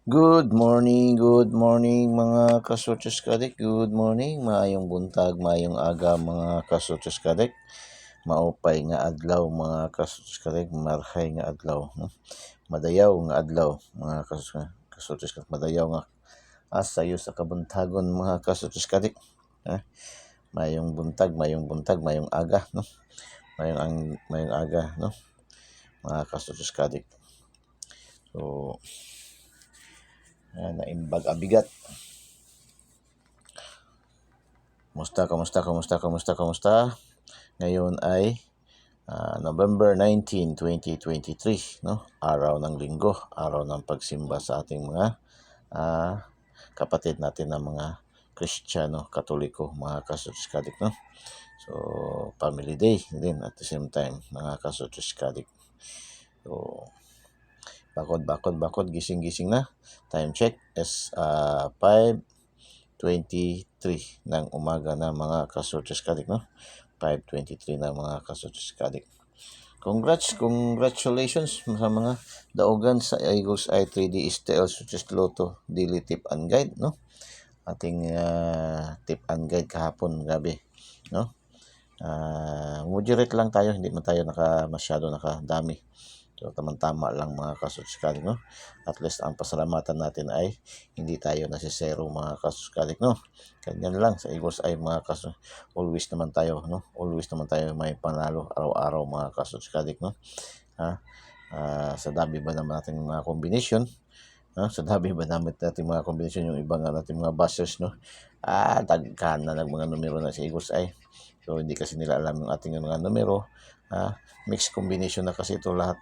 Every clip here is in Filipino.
Good morning mga kasuchos kadik. Good morning, maayong buntag, maayong aga mga kasuchos kadik. Maupay nga adlaw mga kasuchos kadik, marhay nga adlaw. Madayaw nga adlaw mga kasuchos kadik, madayaw nga asayo sa kabuntagon mga kasuchos kadik. Mayong buntag, mayong aga, no? Mayong aga, no? Mga kasuchos kadik. So, naimbag abigat. Kamusta? Ngayon ay November 19, 2023, no? Araw ng Linggo, araw ng pagsimba sa ating mga kapatid natin na mga Kristiyano, Katoliko, mga kasuchkadik, no? So, family day din at the same time, mga kasuchkadik. So, bakod, gising na. Time check is 5:23 ng umaga na mga kasuchkadik, no? 5:23 na mga kasuchkadik. Congratulations sa mga daogan sa Eagles Eye 3D STL Success Lotto Daily Tip and Guide, no? Ating tip and guide kahapon gabi, no? Moderate lang tayo, hindi man tayo masyado nakadami. So, tamang-tama lang mga kasuchkadik, no? At least ang pasalamatan natin ay hindi tayo nasisero mga kasuchkadik, no? Ganyan lang sa Eagles ay mga always naman tayo, no? Always naman tayo may panalo araw-araw mga kasuchkadik, no? Sa dami ba naman natin mga combination, sa dami ba natin mga combination, yung iba nga natin mga buzzers, no? Daghan na ng mga numero na sa Eagles ay. So, hindi kasi nila alam yung ating mga numero. Mixed combination na kasi ito lahat,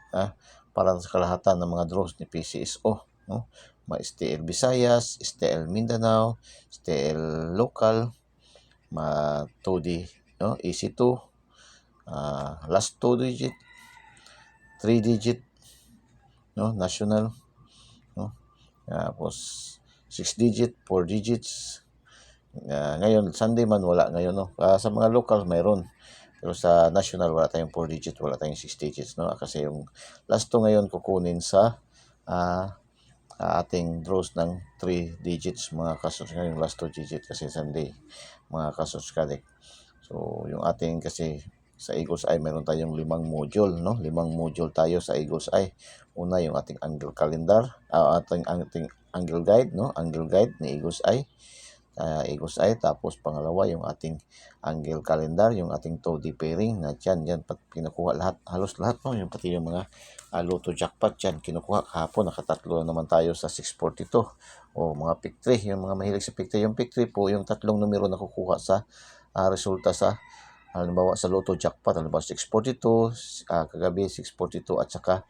para sa kalahatan ng mga draws ni PCSO, no? May STL Visayas, STL Mindanao, STL Local, 2D, no? EC2, last 2 digit, 3 digit, no? National, no? Tapos 6 digit, 4 digits. Ngayon Sunday man wala ngayon, no? Sa mga local mayroon. Pero sa national wala tayong 4 digits, wala tayong 6 digits, no? Kasi yung last 2 ngayon kukunin sa ating draws ng 3 digits mga kasuts. Yung last 2 digits kasi Sunday mga kasuts kadik. So yung ating kasi sa Eagles Eye meron tayong 5 module, no? 5 module tayo sa Eagles Eye. Una yung ating angle calendar, ating angle guide, no? Angle guide ni Eagles Eye. Eagles Eye. Tapos pangalawa yung ating angle calendar, yung ating 2D pairing na dyan kinukuha lahat, halos lahat, no? Yung pati yung mga Lotto jackpot dyan kinukuha. Kahapon nakatatlo naman tayo sa 642 o mga pick 3, yung mga mahilig sa pick 3. Yung pick 3 po yung tatlong numero na kukuha sa resulta sa halimbawa sa Lotto jackpot, halimbawa 642, kagabi 642 at saka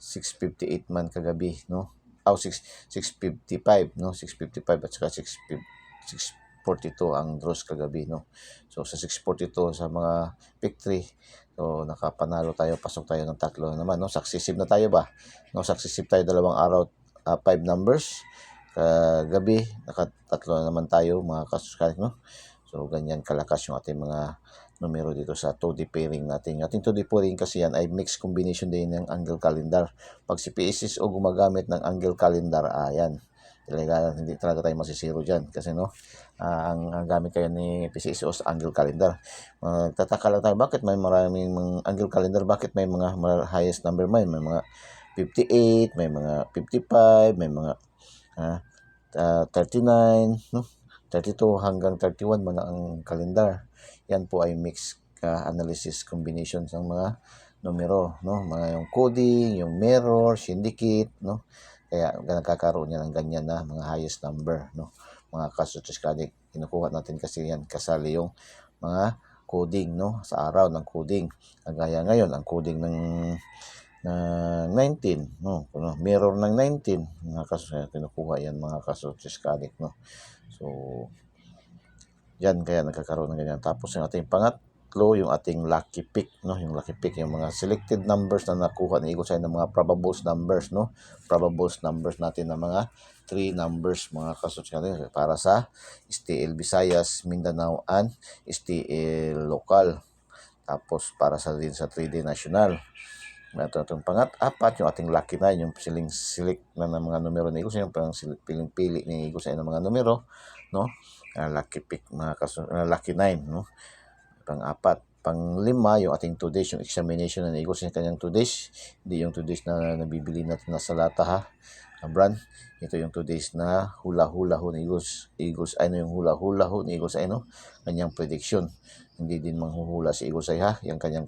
658 man kagabi, no? 655, no? 655 at saka 642 ang draws kagabi, no? So sa 642 sa mga pick 3, so nakapanalo tayo, pasok tayo ng tatlo naman, no? Successive na tayo ba, no? Successive tayo dalawang araw, 5 numbers. Kagabi nakatatlo na naman tayo mga kasuskarik, no? So ganyan kalakas yung ating mga numero dito sa 2D pairing natin. Yung ating 2D pairing kasi yan ay mixed combination din ng angle calendar. Pag si PSSO gumagamit ng angle calendar, ayan, talaga hindi talaga tayo masisiro dyan kasi, no, ang gamit kayo ni PCSO sa angle calendar. Tataka lang tayo bakit may maraming mga angle calendar, bakit may mga highest number, may mga 58, may mga 55, may mga 39, no? 32 hanggang 31 man ang calendar. Yan po ay mixed analysis combinations ng mga numero, no? Mga yung coding, yung mirror, syndicate, no? Kaya nagkakaroon niya ng ganyan na mga highest number, no? Mga kasuchkadik, kinukuha natin kasi yan kasali yung mga coding, no? Sa araw ng coding. Kagaya ngayon, ang coding ng 19, no? Mirror ng 19, mga kasuchkadik, kinukuha yan mga kasuchkadik, no? So, yan kaya nagkakaroon ng ganyan. Tapos yung ating pangatlo, yung ating lucky pick, no? Yung lucky pick, yung mga selected numbers na nakuha ni Eagles Eye ng mga probables numbers, no? Probables numbers natin ng mga 3 numbers mga kasuchkadik para sa STL Visayas, Mindanao and STL Local. Tapos para sa din sa 3D National. Ito itong apat, yung ating lucky 9, yung select na ng mga numero ni Eagles, yung pang piling-pili ni Eagles ay ng mga numero, no? Lucky pick, lucky 9, no? Pang-apat. Pang-lima, yung ating 2 days, yung examination ng Eagles, yung kanyang 2 days. Hindi yung 2 days na nabibili natin na sa lata, ha? Brand. Ito yung 2 days na hula-hula ho ni Eagles. Yung hula-hula ho ni Eagles ay, no? Kanyang prediction. Hindi din manghuhula si Eagles ay, ha? Yung kanyang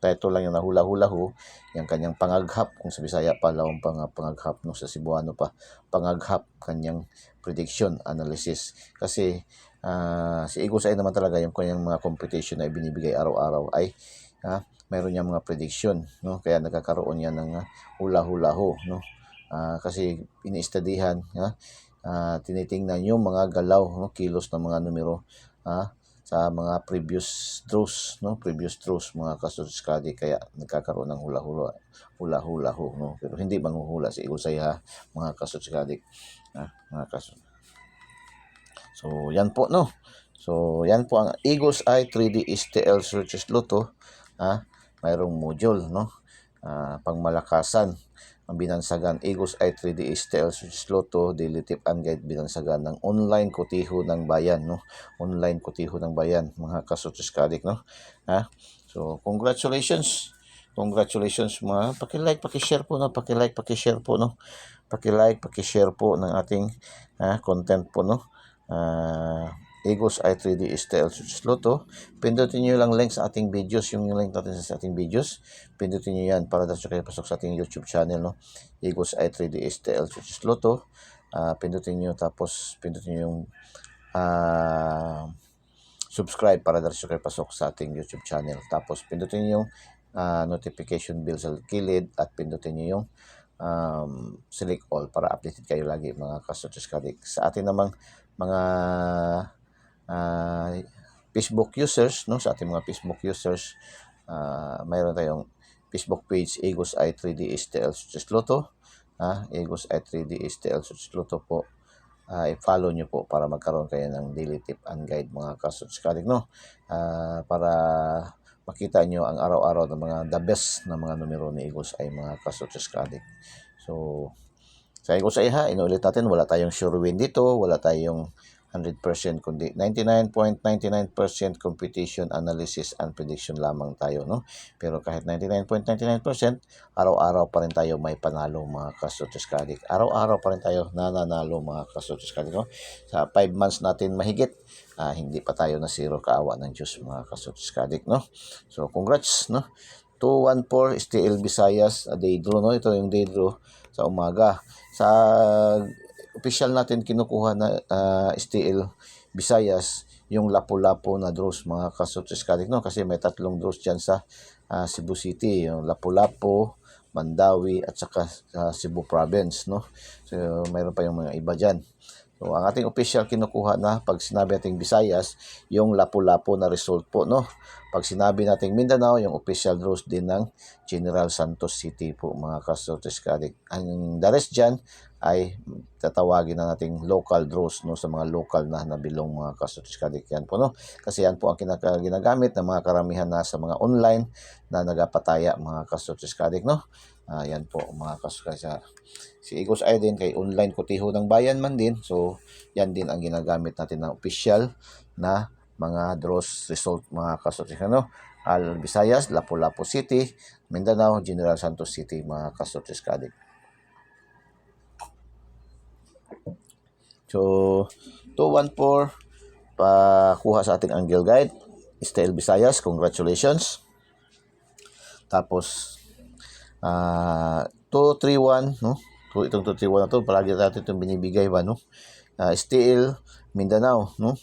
title lang yung nahula-hula ho. Yung kanyang pangaghap, kung sa Bisaya pa, lawang pangaghap, no? Sa Cebuano pa. Pangaghap, kanyang prediction, analysis. Kasi, si Eagles ay naman talaga yung kanyang mga competition na ibinibigay araw-araw ay mayroon niyang mga prediction, no? Kaya nagkakaroon yan ng hula-hula ho, no? Kasi iniistadihan, tinitingnan yung mga galaw, no? Kilos ng mga numero sa mga previous draws, no? Previous draws, mga kasuskadi, kaya nagkakaroon ng hula-hula ho, no? Pero hindi manghuhula si Eagles ay, mga kasuskadi, mga So, yan po, no? So, yan po ang Eagles Eye 3D STL Searches Lotto. Mayroong module, no? Pangmalakasan, ang binansagan, Eagles Eye 3D STL Searches Lotto, Daily Tip and Guide, binansagan ng online kotiho ng bayan, no? Online kotiho ng bayan, mga kasutsiskadik, no? So, congratulations. Congratulations, mga paki-like, paki-share po, no? Paki-like, paki-share po ng ating content po, no? Eagles Eye 3D STL Searches Lotto. Pindutin nyo lang link sa ating videos, yung link natin sa ating videos. Pindutin nyo yan para dapat kayo pasok sa ating YouTube channel, no? Eagles Eye 3D STL Searches Lotto. Pindutin nyo, tapos pindutin nyo yung subscribe para dapat kayo pasok sa ating YouTube channel. Tapos pindutin nyo yung notification bell sa kilid at pindutin nyo yung select all para updated kayo lagi, mga kasutsiskadik. Sa ating namang mga Facebook users, no? Sa ating mga Facebook users, mayroon tayong Facebook page, Eagles Eye 3D STL Searches Lotto. Eagles Eye 3D STL Searches Lotto po. I-follow nyo po para magkaroon kayo ng daily tip and guide, mga kasutsiskadik, no? Para makita nyo ang araw-araw ng mga the best na mga numero ni Eagles Eye, mga kasutsiskadik. So, sa Eagles Eye, inuulit natin, wala tayong sure win dito, wala tayong 100%, kundi 99.99% competition, analysis, and prediction lamang tayo, no? Pero kahit 99.99%, araw-araw pa rin tayo may panalo, mga kasutsiskadik. Araw-araw pa rin tayo nananalo, mga kasutsiskadik, no? Sa 5 months natin mahigit, hindi pa tayo na zero, kaawa ng Diyos, mga kasutsiskadik, no? So, congrats, no? 214 STL Visayas, day draw, no? Ito yung day draw sa umaga. Sa official natin kinukuha na STL Visayas, yung lapu-lapu na draws, mga kasutsiskadik, no? Kasi may 3 draws dyan sa Cebu City, yung lapu-lapu, Mandawi, at saka Cebu Province, no? So, mayroon pa yung mga iba dyan. So, ang ating official kinukuha na, pag sinabi nating Visayas, yung lapu-lapu na result po, no? Pag sinabi nating Mindanao, yung official draws din ng General Santos City po, mga kasutsiskadik. Ang the rest dyan ay tatawagin na nating local draws, no? Sa mga local na nabilong, mga kasutsiskadik, yan po, no? Kasi yan po ang ginagamit ng mga karamihan na sa mga online na nagapataya, mga kasutsiskadik, no? Yan po, mga kasutsiskadik. Si Eagles Eye din kay online kotiho ng bayan man din. So, yan din ang ginagamit natin na official na mga draws result, mga kasutsiskadik, no? Visayas, Lapu-Lapu City, Mindanao, General Santos City, mga kasutsiskadik. So, 214 pakuha sa ating angle guide, STL Visayas, congratulations. Tapos 231, no? Itong 231 na to, palagi natin itong binibigay ba, no? STL Mindanao, no?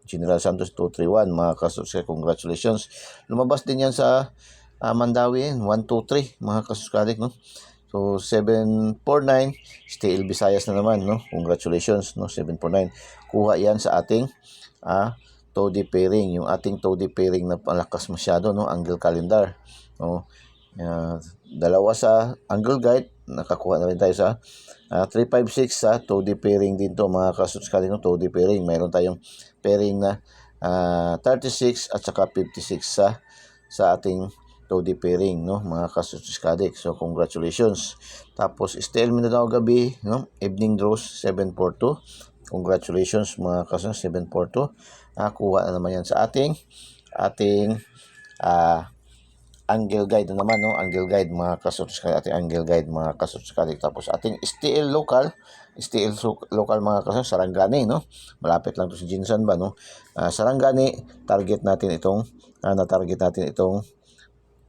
General Santos 231, mga kasuskay, congratulations. Lumabas din yan sa Mandawi, 123, mga kasuskadik, no? So, 749, STL Visayas na naman, no? Congratulations, no? 749. Kuha yan sa ating Todi pairing, yung ating Todi pairing na palakas masyado, no? Angle calendar, no? Dalawa sa angle guide, nakakuha na rin tayo sa 356 sa Todi pairing din to, mga kasuskadik, no? Todi pairing, mayroon tayong pairing na 36 at saka 56 sa ating 2D pairing, no, mga kasuchiskadik. So congratulations. Tapos STL Mindanao gabi, no, evening draws 742. Congratulations mga kasus, 742. Kuha na naman yan sa ating angle guide na naman, no, angle guide mga kasuchiskadik, ating angle guide mga kasuchiskadik. Tapos ating STL local mga kasus, Sarangani, no, malapit lang to sa Jinsan ba, no. Sarangani, target natin itong na-target natin itong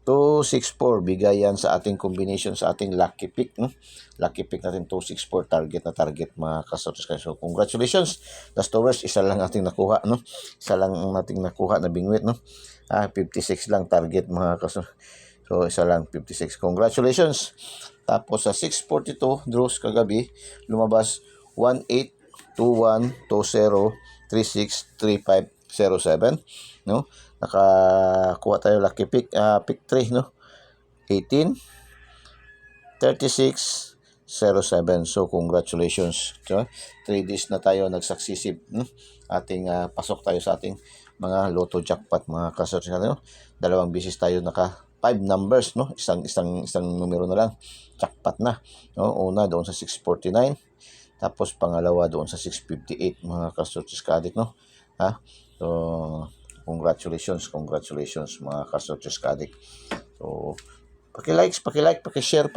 264, bigay yan sa ating combination sa ating lucky pick, no? Lucky pick natin 264, target na target mga kasubscribe. So congratulations. Last hours, isa lang ating nakuha, no? Isa lang nating nakuha na bingwit, no? 56 lang target mga kasubscribe. So isa lang 56. Congratulations. Tapos sa 642 draws kagabi, lumabas 182120363507, no? Nakakuha tayo lucky pick, pick 3, no? 18 36 07. So congratulations. So, 3 days na tayo nagsuccessive, no? Ating pasok tayo sa ating mga lotto jackpot mga kasers, no? Dalawang beses tayo naka 5 numbers, no? Isang numero na lang jackpot na, no? Una doon sa 649, tapos pangalawa doon sa 658 mga kasers kadik, no? So congratulations mga kasers kadik. So paki-like, paki-share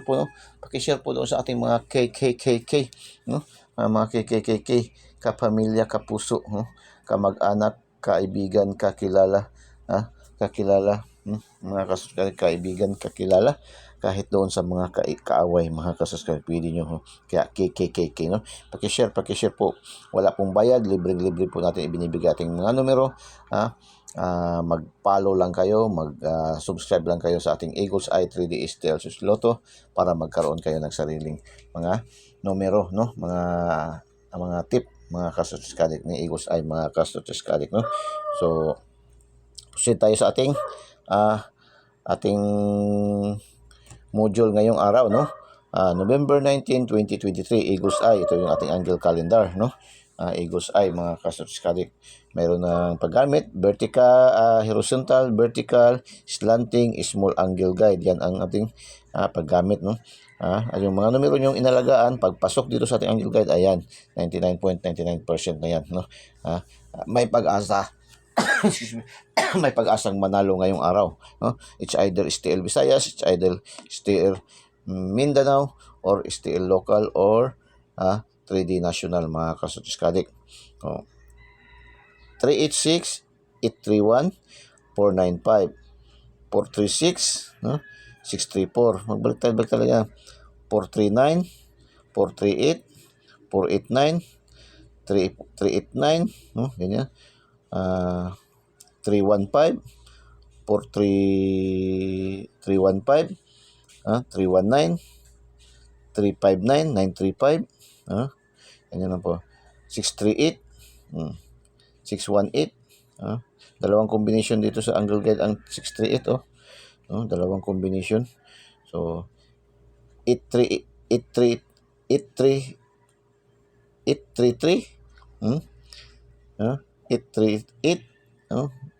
po, no? Paki-share po doon sa ating mga KKKK, no? Mga KKKK, kapamilya, kapuso, no? Kamag-anak, kaibigan, kakilala, mga kasuskari, kaibigan, kakilala, kahit doon sa mga kaaway, mga kasuskari, pwede nyo, no? Kaya KKKK, no? Paki-share po. Wala pong bayad, libre-libre po natin ibinibigay ating mga numero, mag-follow lang kayo, mag-subscribe lang kayo sa ating Eagles Eye 3D STL Lotto para magkaroon kayo ng sariling mga numero, no? Mga tip, mga kasuskadik ni Eagles Eye, mga kasuskadik, no? So proceed tayo sa ating module ngayong araw, no? November 19, 2023, Eagles Eye. Ito yung ating angle calendar, no? Eagles Eye, mga kasuskadik. Mayroon ng paggamit, horizontal, vertical, slanting, small angle guide. Yan ang ating paggamit, no? Yung mga numero yung inalagaan, pagpasok dito sa ating angle guide, ayan, 99.99% na yan, no? May pag-asa. May pag-asang manalo ngayong araw, no? It's either STL Visayas, it's either STL Mindanao, or STL local, or 3D national, mga kasuchiskadik. 386 831 495 436, no? 634. Magbalik talaga. 439 438 489 389, no? Ganyan. 315 315 319 359 935, ganyan lang po. 638 618, dalawang combination dito sa angle guide ang 638, dalawang combination. So 833 838,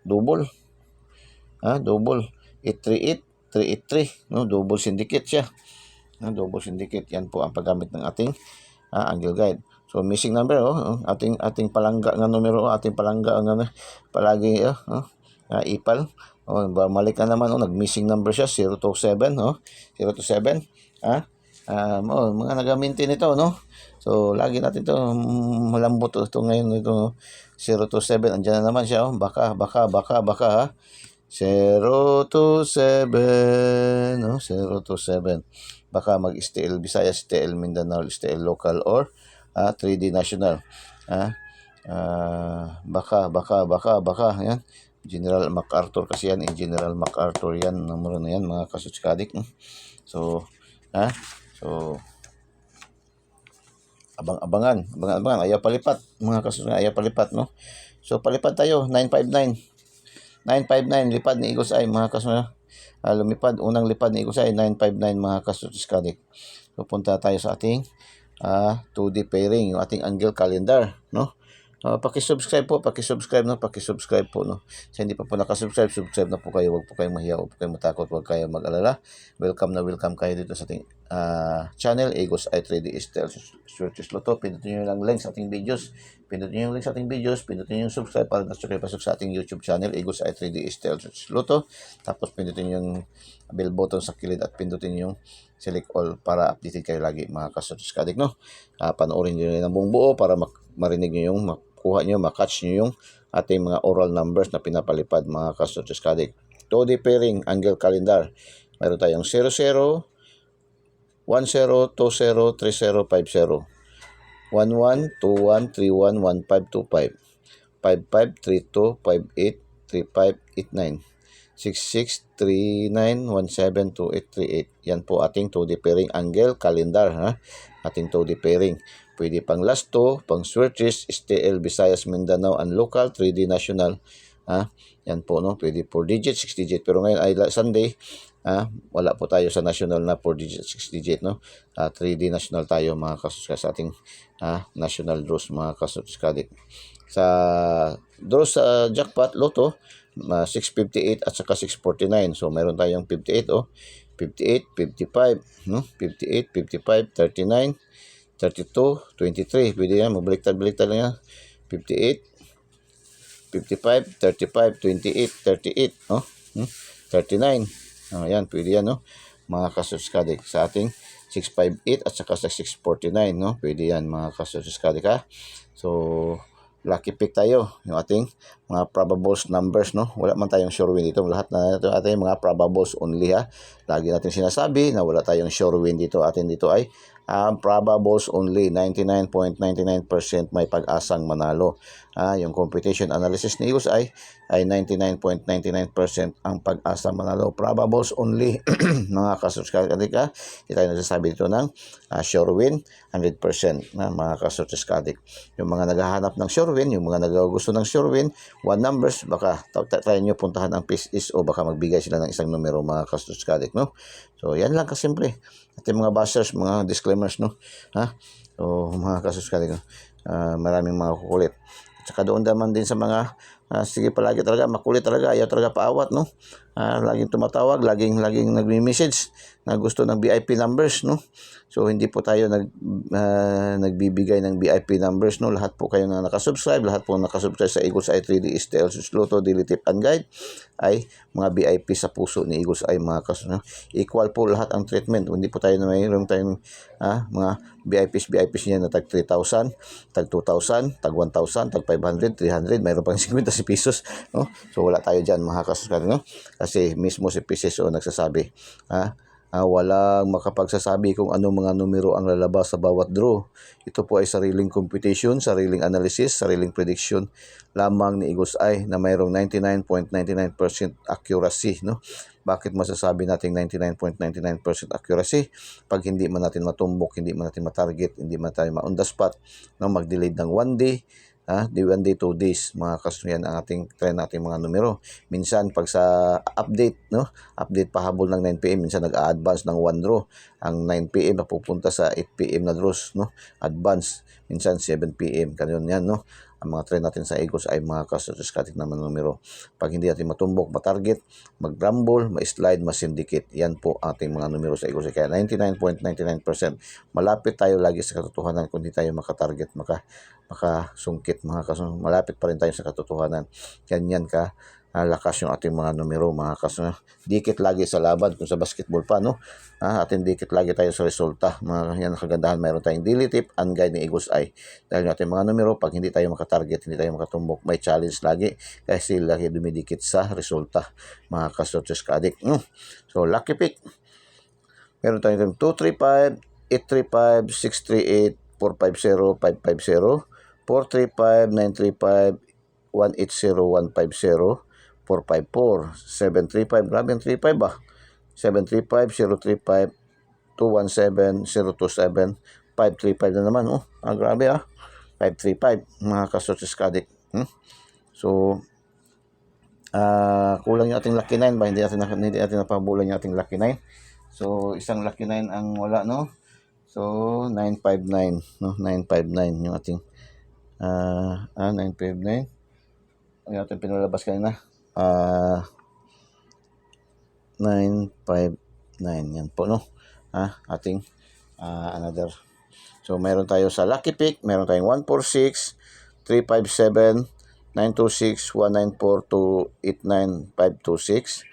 double, double 838 383, no? Double syndicate siya, double syndicate. Yan po ang paggamit ng ating angle guide. So missing number, ating palangga nga numero, ating palangga nga palagi, ipal, bumalik na naman, nag-missing number siya, 027, 027, mga nag-maintain ito, no? So lagi natin ito, malambot ito ngayon, ito 027, andyan na naman siya, baka 027, 027. Baka mag-STL Visayas, STL Mindanao, STL local, or 3D national. Baka yan. General MacArthur kasi yan, General MacArthur yan, numero na yan, mga kasuchkadik. So abangan, ayaw palipat, mga kasuchkadik, ayaw palipat, no? So palipat tayo, 959, lipad ni Eagles Eye, mga kasuchkadik. Lumipad, unang lipad ni Eagles Eye, 959, mga kasuchkadik. So punta tayo sa ating 2D pairing, yung ating angle calendar, no? Paki-subscribe po, paki-subscribe no, paki-subscribe po no. Sa hindi pa po nakasubscribe, subscribe na po kayo. Huwag po kayong mahiya, huwag po kayong matakot, huwag kayong mag-alala. Welcome na welcome kayo dito sa ating channel, Eagles Eye 3D Estel Swerte Sloto. Pindutin nyo lang link sa ating videos. Pindutin nyo yung link sa ating videos, pindutin nyo yung subscribe para kayo pasok sa ating YouTube channel, Eagles Eye 3D Estel Sloto. Tapos pindutin nyo yung bell button sa kilid at pindutin yung select all para updated kayo lagi mga kasuskadik no. Panoorin nyo yung buong buo para marinig nyo yung makuha nyo, makatch nyo yung ating mga oral numbers na pinapalipad mga kasuskadik. 2D pairing, angle calendar. Mayroon tayong 00, 10, 20, 30, 50, 11, 21, 31, 15, 25, 55, 32, 58, 35, 89, 66, 39, 17, 28, 38. Yan po ating 2D pairing angle calendar. Ating 2D pairing. Pwede pang last 2, pang switches, STL, Visayas, Mindanao, and local, 3D national. Yan po, no? Pwede 4 digit, 6 digit. Pero ngayon ay Sunday, wala po tayo sa national na 4 digit, 6 digit, no? 3D national tayo mga kasuska sa ating national draws mga kasuskadik. Sa draws sa jackpot, loto, 658 at saka 649. So, meron tayong 58, 58, 55, no? 58, 55, 39, 32, 23. Pwede yan, mabaliktad-baliktad lang yan. 58, 55, 35, 28, 38, 39. Ayan, pwede yan, no? Mga kasuskadik sa ating 658 at saka sa 649, no? Pwede yan, mga kasuskadik, ha? So, lucky pick tayo, yung ating mga probables numbers, no? Wala man tayong sure win dito. Lahat na ito ating mga probables only, ha? Lagi natin sinasabi na wala tayong sure win dito. Atin dito ay probables only. 99.99% may pag-asang manalo. Yung competition analysis ni Eagles ay 99.99% ang pag-asa manalo. Probables only. Mga kasuskadik, ha? Hindi tayo nagsasabi dito ng sure win 100% na mga kasuskadik. Yung mga naghahanap ng sure win, yung mga naggusto ng sure win, one numbers, baka try nyo puntahan ang PIS o baka magbigay sila ng isang numero mga kasuskadik, no? So, yan lang kasimple. At yung mga bashers, mga disclaimers, no? So, mga kasuskadik, no? Maraming mga kukulit. At saka doon naman din sa mga sige palagi talaga, makulit talaga, ayaw talaga paawat, no? Laging tumatawag, laging nagme-message na gusto ng VIP numbers, no? So, hindi po tayo nagbibigay ng VIP numbers, no? Lahat po kayo na nakasubscribe, lahat po nakasubscribe sa Eagles Eye 3D Estel Sloto Daily Tip and Guide ay mga VIP sa puso ni Eagles Eye, mga no? Equal po lahat ang treatment. Hindi po tayo na mayroon tayong mga VIPs niya na tag 3,000, tag 2,000, tag 1,000, tag 500, 300, mayroon pang 50 pesos, no? So, wala tayo dyan, mga kasuskadik, no? Kasi mismo si PCSO nagsasabi, walang makapagsasabi kung ano mga numero ang lalabas sa bawat draw. Ito po ay sariling computation, sariling analysis, sariling prediction lamang ni Eagles Eye na mayroong 99.99% accuracy, no? Bakit masasabi natin 99.99% accuracy? Pag hindi man natin matumbok, hindi man natin matarget, hindi man tayo ma-on the spot, no? Mag-delay ng 1 day, di 1 day, 2 days, mga kasuyan ang ating try natin mga numero. Minsan pag sa update, no? Update pahabol ng 9 PM, minsan nag-a-advance ng 1 draw. Ang 9 PM napupunta sa 8 PM na draws, no? Advance, minsan 7 PM, ganyan yan, no? Ang mga try natin sa Eagles ay mga kasuskatik naman numero. Pag hindi natin matumbok, matarget, mag-rumble, ma-slide, ma-syndicate, yan po ating mga numero sa Eagles. Kaya 99.99% malapit tayo lagi sa katotohanan kung hindi tayo makatarget, makasungkit, malapit pa rin tayo sa katotohanan. Ganyan ka lakas yung ating mga numero, mga kaso. Dikit lagi sa laban kung sa basketball pa, no? Ating dikit lagi tayo sa resulta. Yan ang kagandahan, mayroon tayong daily tip and guide ni Eagles Eye. Dahil yung ating mga numero, pag hindi tayo makatarget, hindi tayo makatumbok, may challenge lagi kasi lagi dumidikit sa resulta, mga kasotsiskadik. So, lucky pick. Meron tayong 235, 835, 638, 450, 550, 435, 935, 180, 150, 454, 735, grabe ang 35 ba? 735, 035, 217, 027, 535 na naman, grabe 535, mga kasotsiskadik. So, kulang yung ating lucky 9 ba? Hindi natin napabulan yung ating lucky 9. So, isang lucky 9 ang wala, no? So, 959, no? 959 yung ating 959. Ang ating pinalabas kanina. 959. Yan po, no? Ating another. So, meron tayo sa Lucky Pick, meron tayong 146, 357, 926, 194, 289, 526,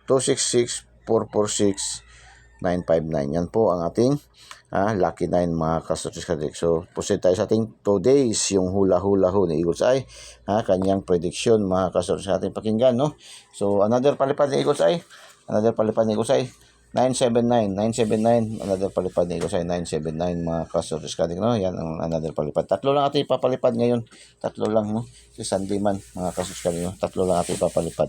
266, 446, 959. Yan po ang ating Lucky 9 mga ka-Strategic Kadik. So, proceed tayo sa ating 2 days, yung hula-hula ho ni Eagles Eye. Kanyang prediction mga ka-Strategic ating pakinggan, no? So, another palipad ni Eagles Eye. 979, another palipad ni Eagles Eye, 979 mga ka-Strategic Kadik, no? Yan ang another palipad. Tatlo lang ating ipapalipad ngayon. Tatlo lang, no? Si Sandiman mga ka-Strategic Kadik, no? Tatlo lang ating ipapalipad.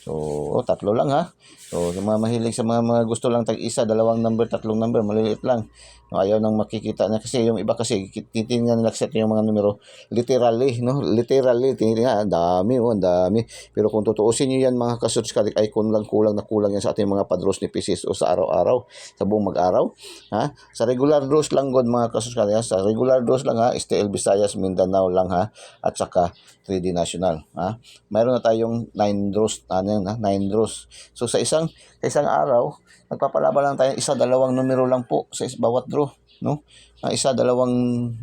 So, tatlo lang ha. So, yung mga mahilig sa mga gusto lang tag-isa, dalawang number, tatlong number, maliliit lang. Ayaw nang makikita na kasi yung iba kasi titingnan nila set yung mga numero literally, no? Literally tinitingnan, ang dami, ang dami. Pero kung tutuusin niyo yan mga kasuts kalik ay kulang na kulang yan sa ating mga padros ni Pisces o sa araw-araw, sa buong mag-araw, ha? Sa regular draws lang god mga kasuts kalik, sa regular draws lang ha, STL Visayas, Mindanao lang ha, at saka 3D National, ha? Mayroon na tayong 9 draws, 9 draws. So sa isang araw, nagpapalaban lang tayo isa, dalawang numero lang po sa bawat draw, no? Isa, dalawang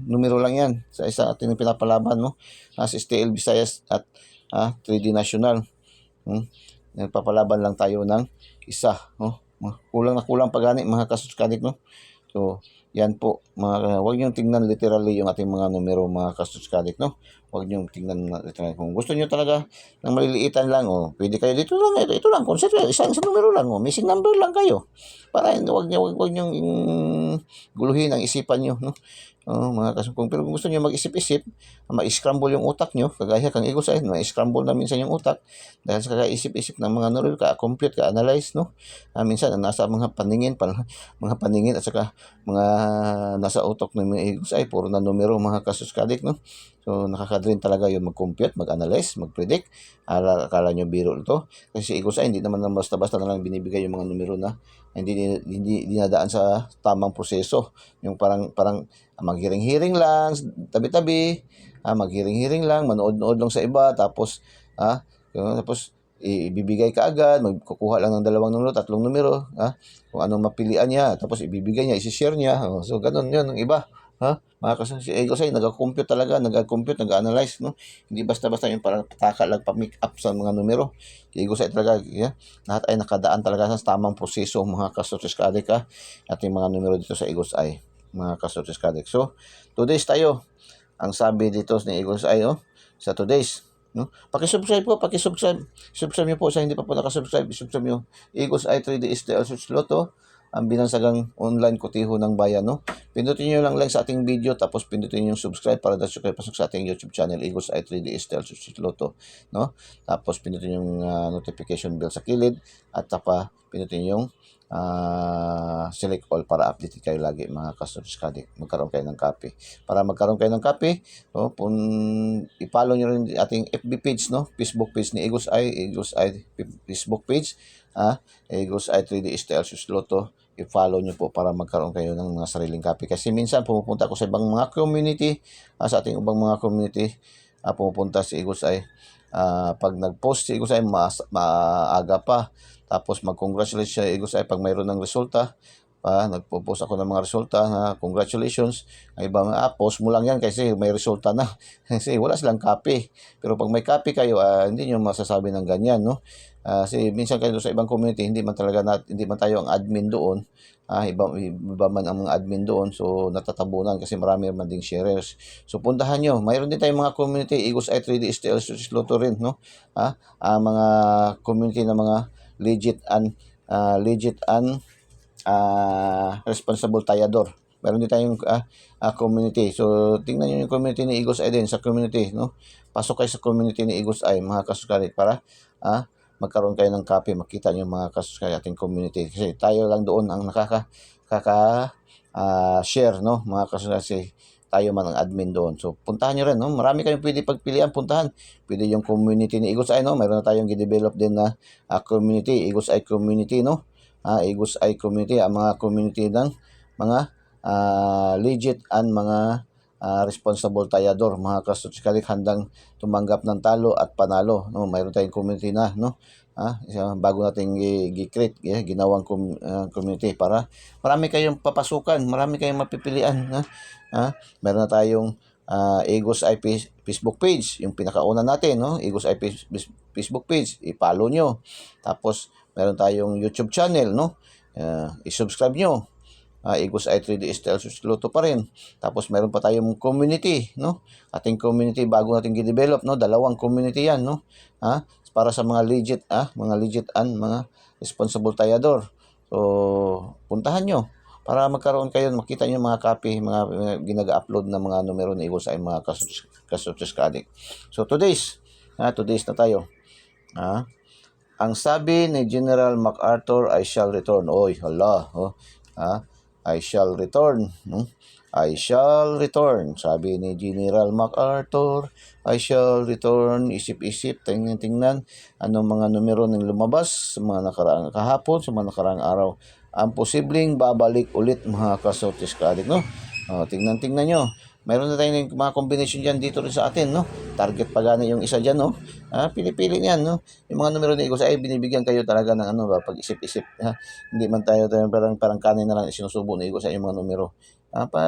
numero lang yan sa isa ating pinapalaban, no? Sa STL Visayas at 3D National. Nagpapalaban lang tayo ng isa, no? Kulang na kulang pagani mga kasuskadik, no? So, yan po, huwag niyong tingnan literally yung ating mga numero mga kasuskadik, no? Huwag niyong tingnan literally. Kung gusto niyo talaga ng maliliitan lang, pwede kayo dito lang, ito lang, concept, isang numero lang, missing number lang kayo. Para huwag niyong guluhin ang isipan niyo, no? Mga kasukong. Pero kung gusto niyo mag-isip-isip, ma-scramble yung utak niyo, kagaya kang Eagles Eye, ma-scramble na minsan yung utak dahil sa kakaisip-isip ng mga numero, ka-compute, ka-analyze, no? Minsan nasa mga paningin at saka mga nasa utok ng mga Eagles Eye, puro na numero mga kasuskadik, no? So nakaka-drain talaga yung mag-compute, mag-analyze, mag-predict. Akala nyo biro ito. Kasi si Eagles Eye hindi naman basta-basta na lang binibigay yung mga numero na hindi dinadaan sa tamang proseso. Yung parang maghiring-hiring lang, tabi-tabi, maghiring-hiring lang, manood-nood lang sa iba, tapos ibibigay ka agad, magkukuha lang ng dalawang numero, tatlong numero, kung anong mapilian niya, tapos ibibigay niya, isi-share niya. So ganun yun ng iba, mga kasi Eagles Eye nag-compute talaga, nag-analyze, no? Hindi basta-basta yung parang pataka lang, pa-make up sa mga numero. Eagles Eye talaga, lahat ay nakadaan talaga sa tamang proseso mga kasutis kadik, ating mga numero dito sa Eagles Eye, mga kasutis kadik. So, 2 days tayo. Ang sabi dito ni Eagles Eye, sa 2 days, no? Paki-subscribe po, subscribe niyo po sa hindi pa po naka-subscribe, subscribe niyo Eagles Eye 3D STL Suits Lotto, ang binansagang online kotiho ng bayan, no? Pindutin niyo lang sa ating video, tapos pindutin niyo yung subscribe para dapat kayo pasok sa ating YouTube channel Eagles Eye 3D STL Suits Lotto, no? Tapos pindutin yung notification bell sa kilid, at saka pindutin yung select all para updated kayo lagi mga kasuskadik. Magkaroon kayo ng copy. Para magkaroon kayo ng copy, i-follow nyo rin ating FB page, no? Facebook page ni Eagles Eye Facebook page, Eagles Eye 3D STL Suits Lotto. I-follow nyo po para magkaroon kayo ng mga sariling copy. Kasi minsan pumupunta ako sa ibang mga community, sa ating ibang mga community, pumupunta si Eagles Eye. Pag nag-post si Eagles Eye, maaga pa. Tapos mag-congratulate siya Eagles Eye pag mayroon ng resulta. Nagpo-post ako ng mga resulta na congratulations. Ang iba post mo lang yan kasi may resulta na. Kasi wala silang copy. Pero pag may copy kayo, hindi nyo masasabi ng ganyan, no? Kasi minsan kayo sa ibang community, hindi man tayo ang admin doon. Iba man ang mga admin doon, so natatabunan kasi marami man ding sharers. So puntahan nyo. Mayroon din tayong mga community, Eagles Eye 3D STL Suits Lotto rin, no? Mga community na mga legit and responsible tayador. Meron din tayong community. So, tingnan nyo yung community ni Eagles Eye din sa community, no? Pasok kayo sa community ni Eagles Eye, mga kasuskalit, para magkaroon kayo ng copy, makita nyo mga kasuskalit ating community. Kasi tayo lang doon ang share, no? Mga kasuskalit, tayo man ang admin doon. So, puntahan nyo rin, no? Marami kayong pwede pagpilian, puntahan. Pwede yung community ni Eagles Eye, no? Mayroon na tayong gidevelop din na community, Eagles Eye community, no? Eagles Eye community, ang mga community ng mga legit and mga responsible tayador, mga kasutsikadik, handang tumanggap ng talo at panalo, no? Mayroon tayong community na, no? Bago nating gi-create, ginawang community para marami kayong papasukan, marami kayong mapipilian, meron na tayong Eagles Eye Facebook page, yung pinakauna natin, no? Eagles Eye Facebook page, i-follow nyo. Tapos meron tayong YouTube channel, no? I-subscribe nyo. Eagles Eye 3D Style Luto pa rin. Tapos meron pa tayong community, no? Ating community bago natin gi-develop, no? Dalawang community yan, no? Para sa mga legit, mga responsible tayador. So, puntahan nyo para magkaroon kayo, makita nyo mga copy, mga ginaga-upload na mga numero ni Eagles Eye, mga kasutsikadik. So, today's na tayo. Ang sabi ni General MacArthur, I shall return. Oy, hala, I shall return. I shall return. Sabi ni General MacArthur, I shall return. Isip-isip, tingnan, anong mga numero ng lumabas sa mga nakaraang kahapon, sa mga nakaraang araw. Ang posibleng babalik ulit, mga kasutsikadik, no? Tingnan nyo. Mayroon na tayong mga combination dyan dito rin sa atin, no? Target pa gani yung isa dyan, no? Pili-pili niyan, no? Yung mga numero ni Eagles Eye, binibigyan kayo talaga ng pag-isip-isip. Hindi man tayo parang kanin na lang sinusubo ni Eagles Eye yung mga numero.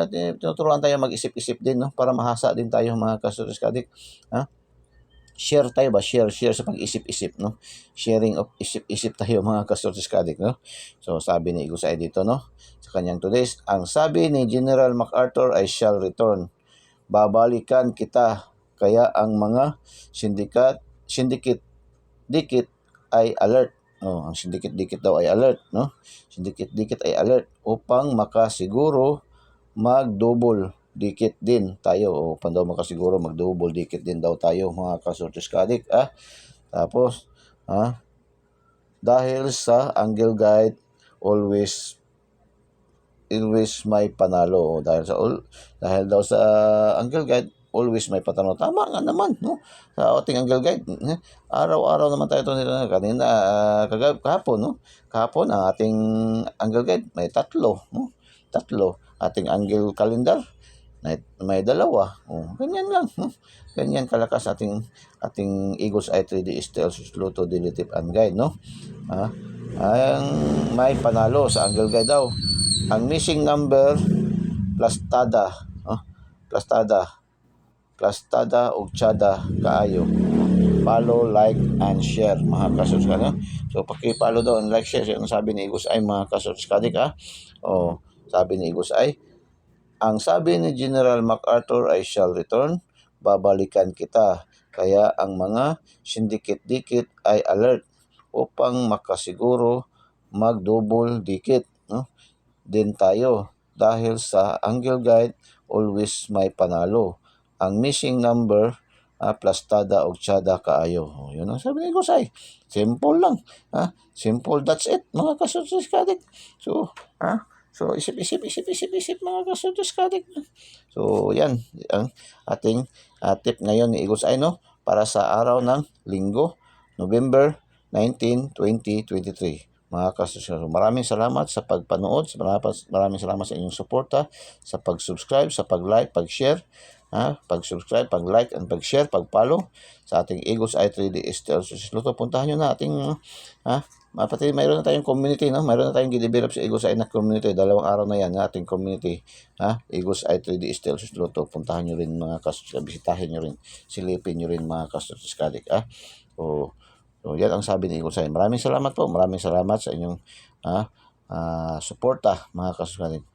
Tinuturuan tayo mag-isip-isip din, no? Para mahasa din tayo, mga kasutsikadik. Share tayo ba? Share sa pag-isip-isip, no? Sharing of isip-isip tayo, mga kasutsikadik, no? So, sabi ni Eagles Eye dito, no? Sa kanyang today's, ang sabi ni General MacArthur, I shall return. Babalikan kita, kaya ang mga syndicate-dikit ay alert. Ang syndicate-dikit daw ay alert, no? Syndicate-dikit ay alert upang makasiguro mag-double dikit din tayo. Daw makasiguro mag-double dikit din daw tayo, mga kasutsikadik. Tapos, dahil sa angle guide, always may panalo. Dahil daw sa angle guide, always may panalo. Tama nga naman, no? Sa ating angle guide, araw-araw naman tayo nila kanina, kahapon, no? Kahapon ang ating angle guide may 3, no? 3. Ating angle calendar may 2. Ganyan lang, no? Ganyan kalakas ating Eagles Eye 3D Style Luto Daily Tip and Guide, no? Ang may panalo sa angle guide daw, ang missing number plastada ug tsada kaayo. Follow, like, and share, mga kasutsikadik. So, paki-follow daw and like, share. Ang sabi ni Eagles Eye, mga kasutsikadik, sabi ni Eagles Eye, ang sabi ni General MacArthur, I shall return. Babalikan kita, kaya ang mga syndicate-dikit ay alert upang makasiguro mag-double dikit, no? Din tayo, dahil sa angle guide, always may panalo. Ang missing number, plastada o tsada kaayo. Yun ang sabi ni Eagles Eye. Simple lang. Simple, that's it, mga kasutsikadik. So, isip-isip, mga kasutsikadik. So, yan ang ating tip ngayon ni Eagles Eye, no? Para sa araw ng Linggo, November 19, 2023. Mga kasutsikadik, maraming salamat sa pagpanood. Maraming salamat sa inyong suporta, sa pag-subscribe, sa pag-like, pag-share. Pag-subscribe, pag-like, and pag-share, pag-follow sa ating Eagles Eye 3D Style Luto. Puntahan nyo na ating pati mayroon na tayong community, no? Mayroon na tayong gidevelop sa Eagles Eye na community. 2 araw na yan, ating community, Eagles Eye 3D Style Luto. Puntahan nyo rin, mga kasutsikadik, bisitahin nyo rin, silipin nyo rin, mga kasutsikadik. So, yan ang sabi ni Eagles Eye. Maraming salamat po. Maraming salamat sa inyong suporta, mga kasutsikadik.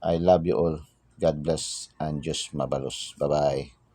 I love you all. God bless and Diyos mabalos. Bye-bye.